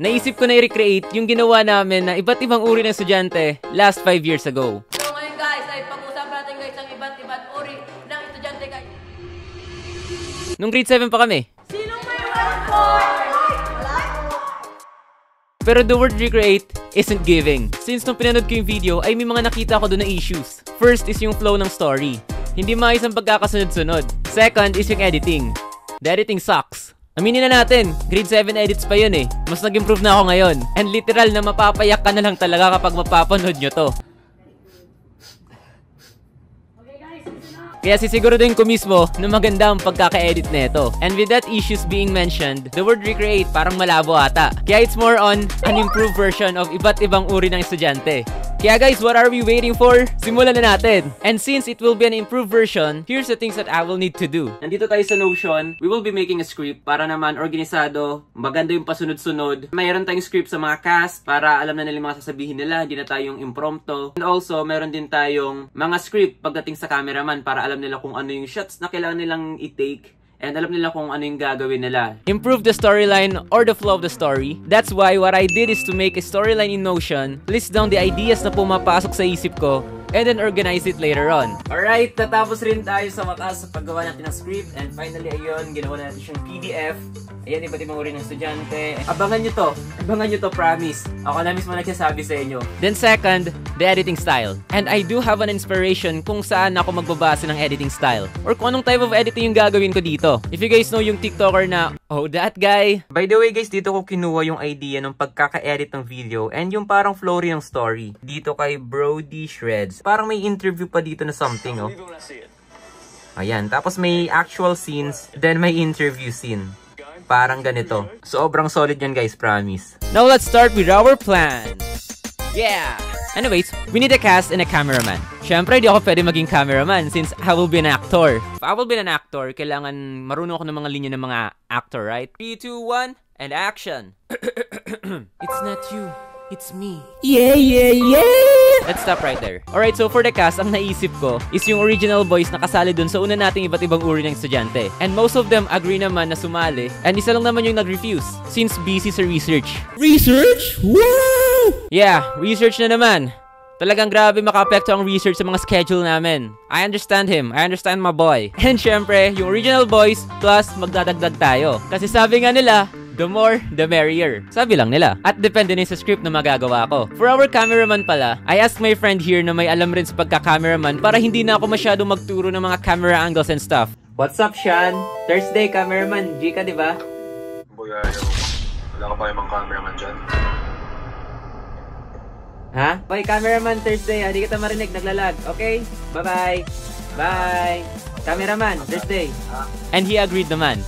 naisip ko na i-recreate yung ginawa namin na iba't ibang uri ng estudyante last 5 years ago. So ngayon guys, ay pag-usapan natin guys ang iba't ibang uri ng estudyante guys. Nung grade 7 pa kami. Sinong may 1-4? Pero the word recreate isn't giving. Since nung pinanood ko yung video ay may mga nakita ko doon na issues. First is yung flow ng story. Hindi maayos ang pagkakasunod-sunod. Second is yung editing. The editing sucks. Aminin na natin, grade 7 edits pa yun eh. Mas nag-improve na ako ngayon. And literal na mapapayak ka na lang talaga kapag mapapanood nyo to. Kaya sisiguraduhin ko mismo na maganda ang pagkaka-edit nito. And with that issues being mentioned, the word recreate parang malabo ata. Kaya it's more on an improved version of iba't ibang uri ng estudyante. Kaya guys, what are we waiting for? Simulan na natin! And since it will be an improved version, here's the things that I will need to do. Nandito tayo sa Notion. We will be making a script para naman organisado, maganda yung pasunod-sunod. Mayroon tayong script sa mga cast para alam na nila yung mga sasabihin nila, hindi na tayong impromptu. And also, meron din tayong mga script pagdating sa cameraman para alam nila kung ano yung shots na kailangan nilang i-take. And alam nila kung ano yung gagawin nila. Improve the storyline or the flow of the story. That's why what I did is to make a storyline in Notion, list down the ideas na pumapasok sa isip ko, and then organize it later on. Alright, tatapos rin tayo sa wakas sa paggawa natin ng script. And finally, ayun, ginawa natin siyang PDF. Ayan, iba't ibang uri ng estudyante. Abangan nyo to, promise. Ako na mismo nagsasabi sa inyo. Then second, the editing style. And I do have an inspiration kung saan ako magbabase ng editing style. Or kung anong type of editing yung gagawin ko dito. If you guys know yung TikToker na, oh, that guy. By the way guys, dito ko kinuha yung idea ng pagkaka-edit ng video and yung parang flow rin ng story. Dito kay Brody Shreds. Parang may interview pa dito na something, oh. Ayan, tapos may actual scenes, then may interview scene. Parang ganito. Sobrang solid yan guys, promise. Now let's start with our plan. Yeah! Anyways, we need a cast and a cameraman. Syempre, di ako pwede maging cameraman since I will be an actor. If I will be an actor, kailangan marunong ako ng mga linya ng mga actor, right? 3, 2, 1, and action! It's not you. It's me. Yeah, yeah, yeah! Let's stop right there. Alright, so for the cast, ang naisip ko is yung original boys na kasali dun sa una nating iba't ibang uri ng estudyante. And most of them agree naman na sumali. And isa lang naman yung nag-refuse since busy sa research. Research? Wow! Yeah, research na naman. Talagang grabe maka-apekto ang research sa mga schedule namin. I understand him. I understand my boy. And syempre, yung original boys plus magdadagdag tayo. Kasi sabi nga nila, the more, the merrier. Sabi lang nila. At depende din sa script na magagawa ko. For our cameraman pala, I asked my friend here na may alam rin sa pagka-cameraman para hindi na ako masyadong magturo ng mga camera angles and stuff. What's up, Sean? Thursday, cameraman. G ka, diba? Boy, wala ka pa yung mga cameraman dyan. Ha? Boy, cameraman, Thursday. Hindi kita marinig, naglalag. Okay? Bye-bye. Bye. Cameraman, Thursday. And he agreed naman.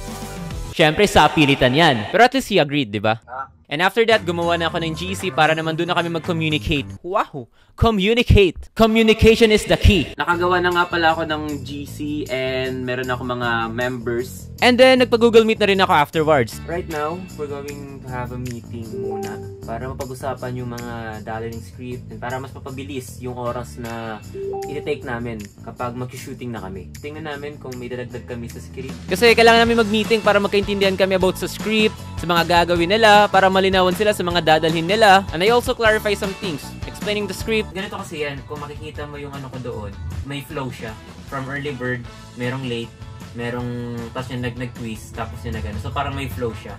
Siyempre, sa pilitan yan. Pero at least he agreed, di ba? And after that, gumawa na ako ng GC para naman doon na kami mag-communicate. Wow! Communicate! Communication is the key! Nakagawa na nga pala ako ng GC and meron ako mga members. And then, nagpa-Google Meet na rin ako afterwards. Right now, we're going to have a meeting muna para mapag-usapan yung mga daloy ng script and para mas mapabilis yung oras na i-take namin kapag mag-shooting na kami. Tingnan namin kung may dadagdag kami sa script. Kasi kailangan namin mag-meeting para magkaintindihan kami about sa script, sa mga gagawin nila, para malinawan sila sa mga dadalhin nila. And I also clarify some things, explaining the script. Ganito kasi yan, kung makikita mo yung ano ko doon, may flow siya. From early bird, merong late, merong, tapos yung nag-twist, tapos yung nag-ano. So parang may flow siya.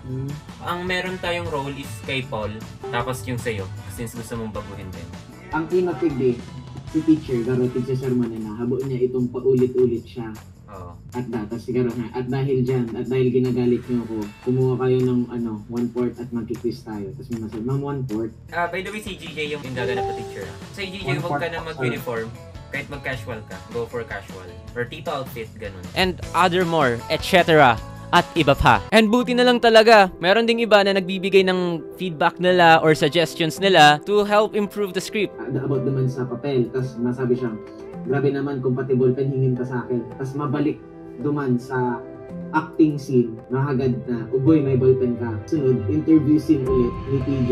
Ang meron tayong role is kay Paul, tapos yung sa'yo, since gusto mong baguhin din. Ang kinatigdi, si teacher, garating sa sermon na habo niya itong paulit-ulit siya. At tapos siguro na, at dahil dyan, at dahil ginagalit niyo ako, kumuha kayo ng 1/4 at magki-quiz tayo. Tapos may masabi, ma'am 1/4. By the way, si GJ yung gaganap na teacher. Sa GJ, huwag ka na mag-uniform. Kahit mag-casual ka, go for casual. Or tito outfit, ganun. And other more, etc. At iba pa. And buti na lang talaga, meron ding iba na nagbibigay ng feedback nila or suggestions nila to help improve the script. About naman sa papel, tapos masabi siyang, grabe naman, compatible pen, hingin ka sa akin. Tapos mabalik duman sa acting scene, nakagad na, boy, may ballpen ka. Sunod, interview scene ulit ni TJ.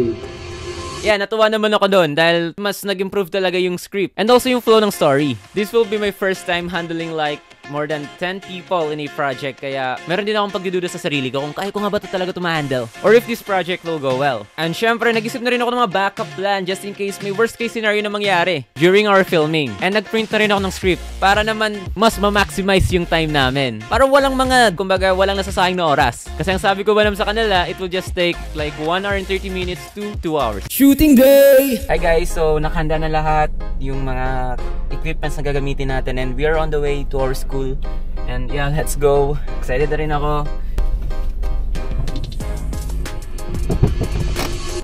Yeah, natuwa naman ako doon dahil mas nag-improve talaga yung script. And also yung flow ng story. This will be my first time handling like more than 10 people in a project, kaya meron din akong pagdududa sa sarili ko kung kaya ko nga ba ito talaga ma-handle or if this project will go well. And syempre, nag-isip na rin ako ng mga backup plan just in case may worst case scenario na mangyari during our filming. And nag-print na rin ako ng script para naman mas ma-maximize yung time namin. Para walang mga, kumbaga, walang nasasayang na oras. Kasi ang sabi ko ba naman sa kanila, it will just take like 1 hour and 30 minutes to 2 hours. Shooting day! Hi guys, so nakahanda na lahat yung mga equipments na gagamitin natin and we are on the way to our school. And yeah, let's go. Excited na rin ako.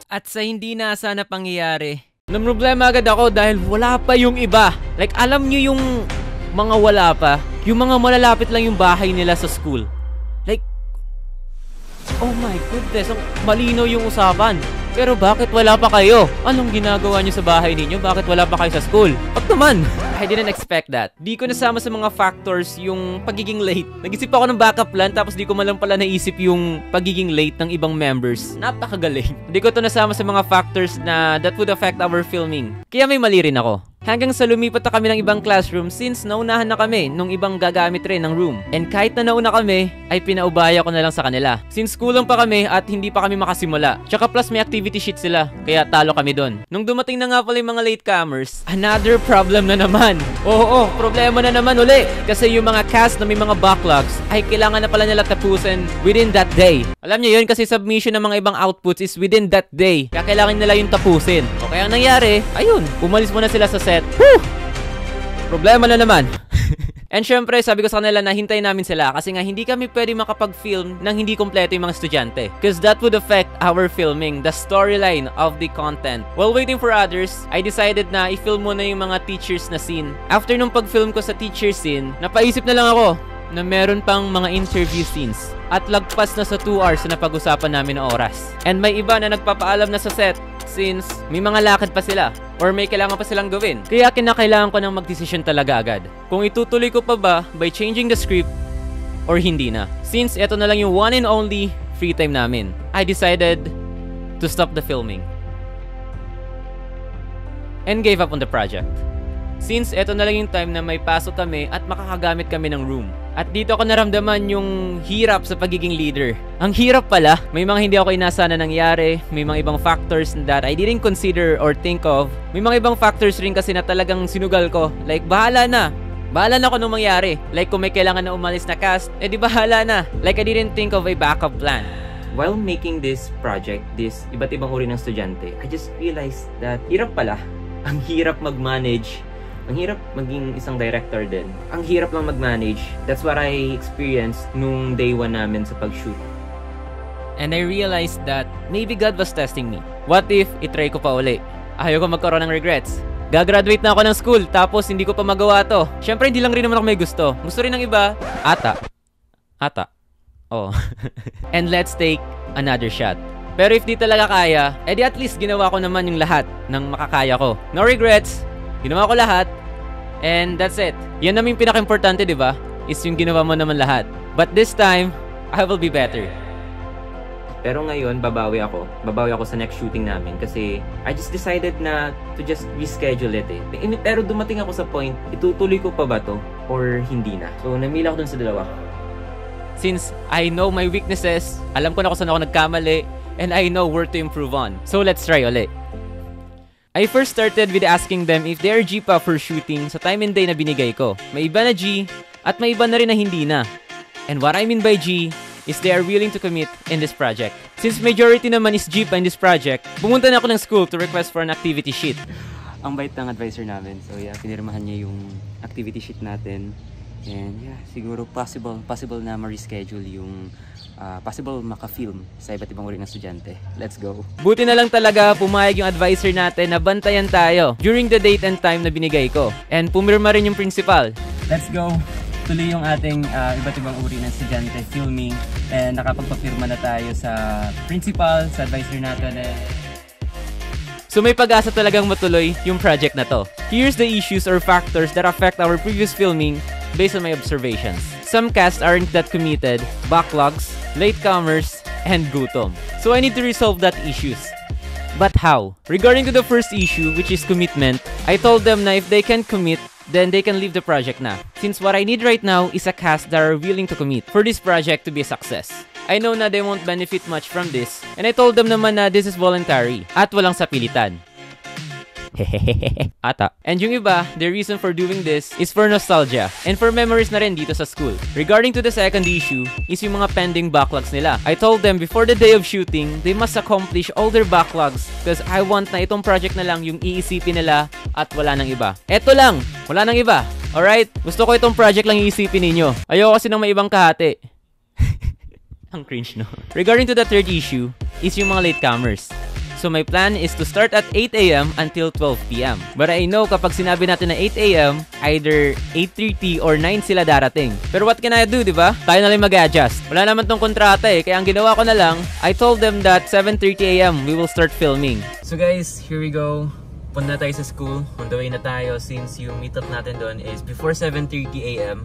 At sa hindi na sana pangyayari, namroblema agad ako dahil wala pa yung iba. Like, alam nyo yung mga wala pa? Yung mga malalapit lang yung bahay nila sa school. Like, oh my goodness, malinaw yung usapan. Pero bakit wala pa kayo? Anong ginagawa nyo sa bahay ninyo? Bakit wala pa kayo sa school? Pag naman! I didn't expect that. Di ko nasama sa mga factors yung pagiging late. Nag-isip ako ng backup plan tapos di ko man lang pala naisip yung pagiging late ng ibang members. Napakagaling. Di ko to nasama sa mga factors na that would affect our filming. Kaya may mali rin ako. Hanggang sa lumipat na kami ng ibang classroom since naunahan na kami nung ibang gagamit rin ng room. And kahit na nauna kami, ay pinaubaya ko na lang sa kanila. Since kulang pa kami at hindi pa kami makasimula. Tsaka plus may activity sheet sila, kaya talo kami doon. Nung dumating na nga pala yung mga latecomers, another problem na naman. Oo, problema na naman uli. Kasi yung mga cast na may mga backlogs ay kailangan na pala nila tapusin within that day. Alam niyo yun kasi submission ng mga ibang outputs is within that day. Kaya kailangan nila yung tapusin. O kaya ang nangyari, ayun, umalis muna sila sa set. Whew! Problema na naman. And syempre, sabi ko sa kanila na hintayin namin sila kasi nga hindi kami pwede makapag-film nang hindi kompleto yung mga estudyante. Because that would affect our filming, the storyline of the content. While waiting for others, I decided na i-film muna yung mga teachers na scene. After nung pag-film ko sa teacher scene, napaisip na lang ako na meron pang mga interview scenes. At lagpas na sa 2 hours na napag-usapan namin na oras. And may iba na nagpapaalam na sa set since may mga lakad pa sila or may kailangan pa silang gawin. Kaya kinakailangan ko ng mag-decision talaga agad. Kung itutuloy ko pa ba by changing the script or hindi na. Since ito na lang yung one and only free time namin, I decided to stop the filming and gave up on the project. Since ito na lang yung time na may pasok kami at makakagamit kami ng room. At dito ako naramdaman yung hirap sa pagiging leader. Ang hirap pala, may mga hindi ako inaasahan na nangyari, may mga ibang factors that I didn't consider or think of. May mga ibang factors rin kasi na talagang sinugal ko. Like, bahala na. Bahala na kung anong mangyari. Like, kung may kailangan na umalis na cast, di bahala na. Like, I didn't think of a backup plan. While making this project, this iba't ibang uri ng estudyante, I just realized that hirap pala. Ang hirap mag-manage. Ang hirap maging isang director din. Ang hirap lang mag-manage. That's what I experienced nung day 1 namin sa pag-shoot. And I realized that maybe God was testing me. What if itry ko pa uli? Ayaw ko magkaroon ng regrets. Gagraduate na ako ng school tapos hindi ko pa magawa to. Syempre hindi lang rin naman ako may gusto. Gusto rin ng iba. Ata. Oh. And let's take another shot. Pero if di talaga kaya, edi at least ginawa ko naman yung lahat ng makakaya ko. No regrets. Ginawa ko lahat. And that's it. Yan naman yung pinaka-importante, di ba? Is yung ginawa mo naman lahat. But this time, I will be better. Pero ngayon, babawi ako. Babawi ako sa next shooting namin. Kasi I just decided na to just reschedule it eh. Pero dumating ako sa point, itutuloy ko pa ba to? Or hindi na? So, namila ako dun sa dalawa. Since I know my weaknesses, alam ko na kung saan ako nagkamali, and I know where to improve on. So, let's try ulit. I first started with asking them if they are G pa for shooting sa time and day na binigay ko. May iba na G, at may iba na rin na hindi na. And what I mean by G is they are willing to commit in this project. Since majority naman is G pa in this project, pumunta na ako ng school to request for an activity sheet. Ang bait ng advisor namin. So yeah, pinirmahan niya yung activity sheet natin. And yeah, siguro possible na ma-reschedule yung possible maka-film sa iba't ibang uri ng estudyante. Let's go. Buti na lang talaga pumayag yung advisor natin na bantayan tayo during the date and time na binigay ko. And pumirma rin yung principal. Let's go. Tuloy yung ating iba't ibang uri ng estudyante filming. And nakapagpapirma na tayo sa principal, sa advisor natin. So may pag-asa talagang matuloy yung project na to. Here's the issues or factors that affect our previous filming based on my observations. Some casts aren't that committed, backlogs, latecomers, and gutom. So I need to resolve that issues. But how? Regarding to the first issue, which is commitment, I told them na if they can commit, then they can leave the project na. Since what I need right now is a cast that are willing to commit for this project to be a success. I know na they won't benefit much from this, and I told them naman na this is voluntary at walang sapilitan. Ata. And yung iba, the reason for doing this is for nostalgia and for memories na rin dito sa school. Regarding to the second issue is yung mga pending backlogs nila. I told them before the day of shooting, they must accomplish all their backlogs because I want na itong project na lang yung iisipin nila at wala nang iba. Eto lang, wala nang iba. Alright? Gusto ko itong project lang iisipin ninyo. Ayoko kasi ng may ibang kahati. Ang cringe, no? Regarding to the third issue is yung mga latecomers. So my plan is to start at 8 AM until 12 PM. But I know kapag sinabi natin na 8 AM, either 8:30 or 9 sila darating. Pero what can I do, di ba? Tayo na lang mag-adjust. Wala naman tong kontrata eh, kaya ang ginawa ko na lang, I told them that 7:30 AM we will start filming. So guys, here we go. Punta na tayo sa school. On the way na tayo since yung meetup natin doon is before 7:30 AM.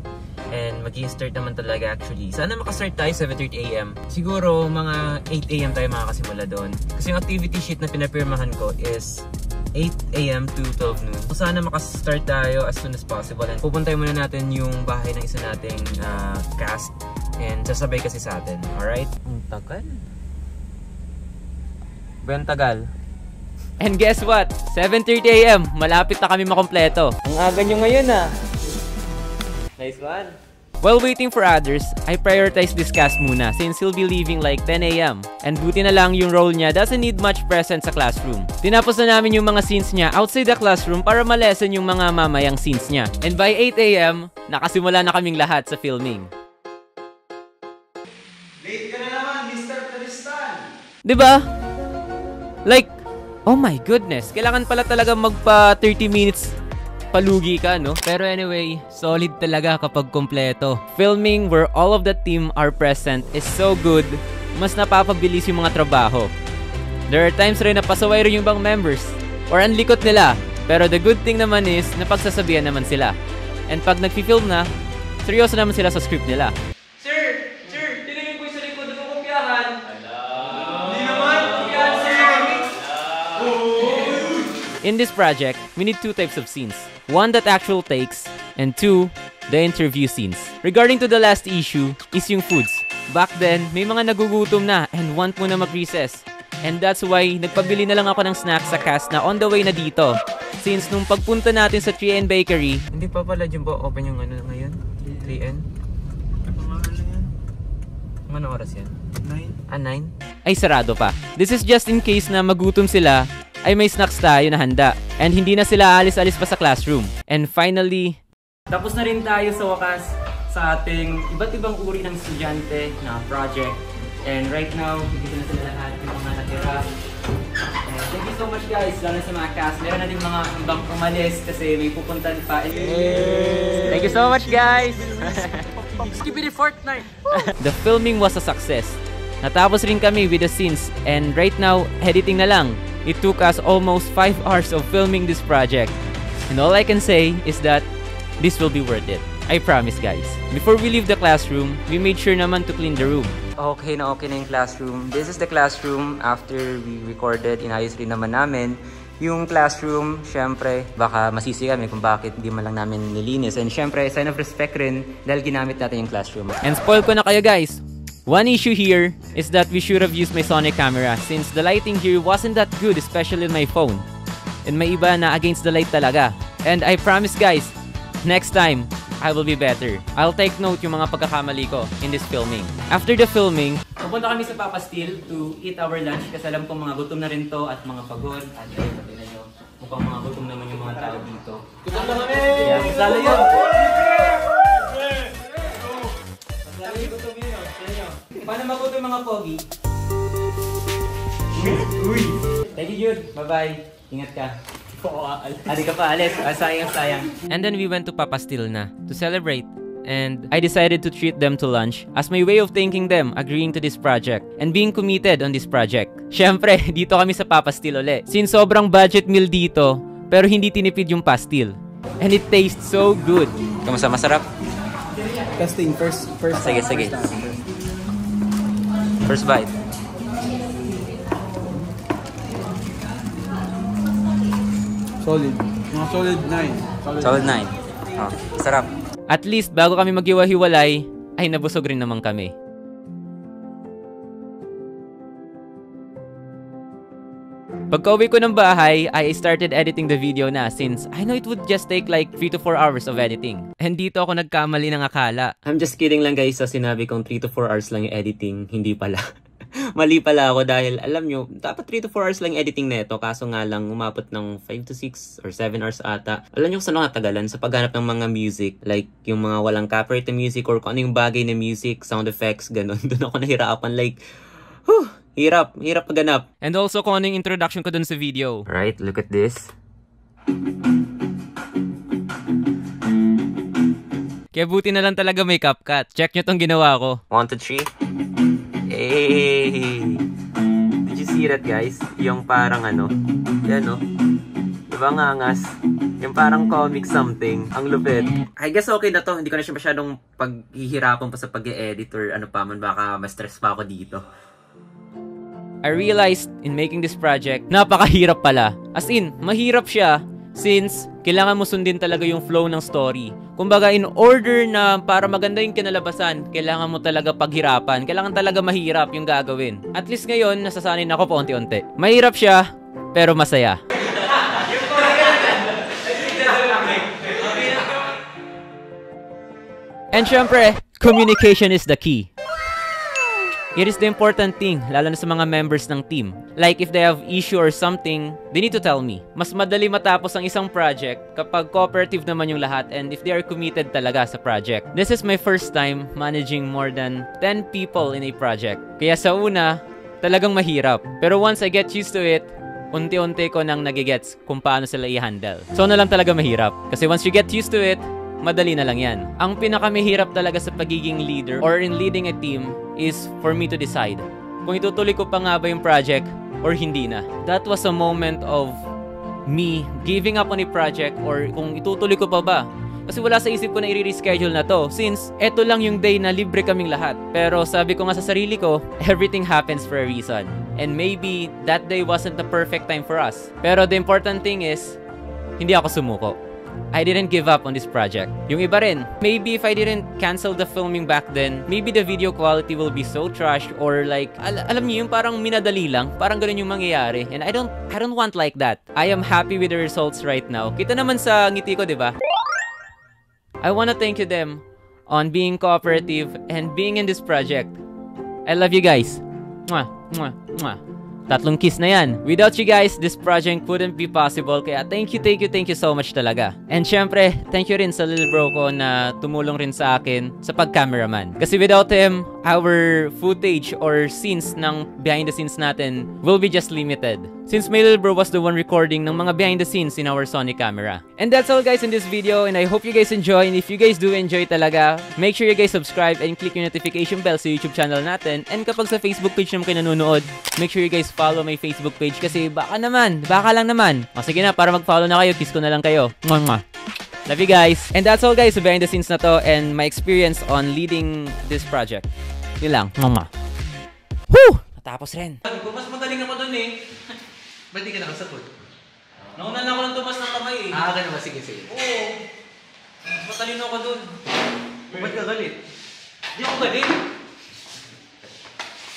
And mag-i-start naman talaga actually. Sana makastart tayo 7:30 AM. Siguro mga 8 AM tayo makakasimula doon. Kasi yung activity sheet na pinapirmahan ko is 8 AM to 12 noon. So sana makastart tayo as soon as possible. And pupuntahin muna natin yung bahay ng isa nating cast. And sasabay kasi sa atin. Alright? Ang tagal. Ben tagal. And guess what? 7:30 AM. Malapit na kami makompleto. Ang aga nyo ngayon ah. Nice one. While waiting for others, I prioritize this cast muna since he'll be leaving like 10 AM. And buti na lang yung role niya doesn't need much presence sa classroom. Tinapos na namin yung mga scenes niya outside the classroom para malesen yung mga mamayang scenes niya. And by 8 AM, nakasimula na kaming lahat sa filming. Late ka na naman, Mr. Tristan! Diba? Like, oh my goodness, kailangan pala talaga magpa 30 minutes palugi ka, no? Pero anyway, solid talaga kapag kompleto. Filming where all of the team are present is so good, mas napapabilis yung mga trabaho. There are times rin na pasaway rin yung ibang members or ang likot nila. Pero the good thing naman is napagsasabihan naman sila. And pag nagfi-film na, seryoso naman sila sa script nila. Sir! Sir! Tingnan ko yung sa likod ng kopyahan! Hindi naman! Yan, sir! In this project, we need two types of scenes. One that actual takes, and two, the interview scenes. Regarding to the last issue, is yung foods. Back then, may mga nagugutom na and want mo na mag-recess. And that's why, nagpabili na lang ako ng snacks sa cast na on the way na dito. Since nung pagpunta natin sa 3N Bakery, hindi pa pala dyan ba open yung ano ngayon? 3N? Ano oras yan? 9? 9? Ay, sarado pa. This is just in case na magutom sila, ay may snacks tayo na handa. And hindi na sila alis-alis pa sa classroom. And finally, tapos na rin tayo sa wakas sa ating iba't ibang uri ng estudyante na project. And right now, dito na sila lahat yung mga natira. And thank you so much guys, lalo sa mga cast. Meron na din mga ibang umalis kasi may pupuntan pa. Thank you so much guys! Skibidi Fortnite! The filming was a success. Natapos rin kami with the scenes and right now, editing na lang. It took us almost 5 hours of filming this project. And all I can say is that this will be worth it. I promise guys. Before we leave the classroom, we made sure naman to clean the room. Okay na yung classroom. This is the classroom after we recorded. Inayos rin naman namin yung classroom. Syempre, baka masisi kami kung bakit hindi man lang namin nilinis. And syempre, sign of respect rin dahil ginamit natin yung classroom. And spoil ko na kayo guys. One issue here is that we should have used my Sonic camera since the lighting here wasn't that good, especially on my phone. And may iba na against the light talaga. And I promise guys, next time, I will be better. I'll take note yung mga pagkakamali ko in this filming. After the filming, pupunta kami sa Papa Steel to eat our lunch kasi alam kong mga gutom na rin to at mga pagod. At ayun, pati na nyo, mukhang mga gutom naman yung mga tao dito. Gutom na kami! Yeah, lalo yun! Lalo yung gutom yun. Paano magutom mga pogi? Uy! Thank you, Jude. Bye-bye. Ingat ka. Adi ka pa, alis. Sayang. And then we went to Papa Steel na to celebrate. And I decided to treat them to lunch as my way of thanking them agreeing to this project and being committed on this project. Syempre, dito kami sa Papa Steel ulit. Since sobrang budget meal dito, pero hindi tinipid yung pastil. And it tastes so good. Kamusta? Masarap? Testing, first Sige. First bite. Solid. Mga solid 9. Solid 9. Oh, sarap. At least, bago kami maghiwa-hiwalay, ay nabusog rin naman kami. Pagka-uwi ko ng bahay, I started editing the video na since I know it would just take like 3 to 4 hours of editing. And dito ako nagkamali ng akala. I'm just kidding lang guys sa sinabi kong 3 to 4 hours lang yung editing. Hindi pala. Mali pala ako dahil alam nyo, dapat 3 to 4 hours lang editing neto. Kaso nga lang umabot ng 5 to 6 or 7 hours ata. Alam nyo kung saan ako natagalan? Sa paghanap ng mga music. Like yung mga walang copyright na music or kung ano yung bagay na music, sound effects, ganun. Doon ako nahirapan like, Hirap maghanap. And also kung ano yung introduction ko dun sa video. Right, look at this. Kaya buti na lang talaga may CapCut. Check nyo tong ginawa ko. 1, 2, 3. Hey! Did you see that guys? Yung parang ano. Yan no. Diba nga angas? Yung parang comic something. Ang lupit. I guess okay na to. Hindi ko na siya masyadong paghihirapan pa sa pag-e-edit or ano pa man. Baka ma-stress pa ako dito. I realized in making this project, napakahirap pala. As in, mahirap siya since kailangan mo sundin talaga yung flow ng story. Kumbaga, in order na para maganda yung kinalabasan, kailangan mo talaga paghirapan. Kailangan talaga mahirap yung gagawin. At least ngayon, nasasanay na ako paunti-unti. Mahirap siya, pero masaya. And syempre, communication is the key. It is the important thing, lalo na sa mga members ng team. Like, if they have issue or something, they need to tell me. Mas madali matapos ang isang project kapag cooperative naman yung lahat and if they are committed talaga sa project. This is my first time managing more than 10 people in a project. Kaya sa una, talagang mahirap. Pero once I get used to it, unti-unti ko nang nagigets kung paano sila i-handle. So na lang talaga mahirap. Kasi once you get used to it, madali na lang yan. Ang pinakamahirap talaga sa pagiging leader or in leading a team is for me to decide kung itutuloy ko pa nga ba yung project or hindi na. That was a moment of me giving up on a project or kung itutuloy ko pa ba. Kasi wala sa isip ko na i-reschedule na to since eto lang yung day na libre kaming lahat. Pero sabi ko nga sa sarili ko, everything happens for a reason. And maybe that day wasn't the perfect time for us. Pero the important thing is, hindi ako sumuko. I didn't give up on this project. Yung iba rin, maybe if I didn't cancel the filming back then, maybe the video quality will be so trash or like, alam niyo yung parang minadali lang, parang ganun yung mangyayari. And I don't want like that. I am happy with the results right now. Kita naman sa ngiti ko, di ba? I wanna thank you them on being cooperative and being in this project. I love you guys. Mwah, mwah, mwah. 3 kiss na yan. Without you guys, this project wouldn't be possible. Kaya thank you so much talaga. And syempre, thank you rin sa little bro ko na tumulong rin sa akin sa pag-cameraman. Kasi without him, our footage or scenes ng behind the scenes natin will be just limited. Since my little bro was the one recording ng mga behind the scenes in our Sony camera. And that's all guys in this video and I hope you guys enjoy. And if you guys do enjoy talaga, make sure you guys subscribe and click yung notification bell sa YouTube channel natin. And kapag sa Facebook page naman kayo nanonood, make sure you guys follow my Facebook page kasi baka lang naman. O sige na, para mag-follow na kayo, kiss ko na lang kayo. Mwah. Love you guys. And that's all guys sa behind the scenes na to and my experience on leading this project. Yun lang. Mwah. Woo! Natapos rin. Mas magaling ako dun eh. Ba't di ka nakasagot? Nauna na ako ng tumas ng kamay eh. Ganun ba? Sige. Oo. Mas matalino ako dun. Ba't ka galit? Di ako galit.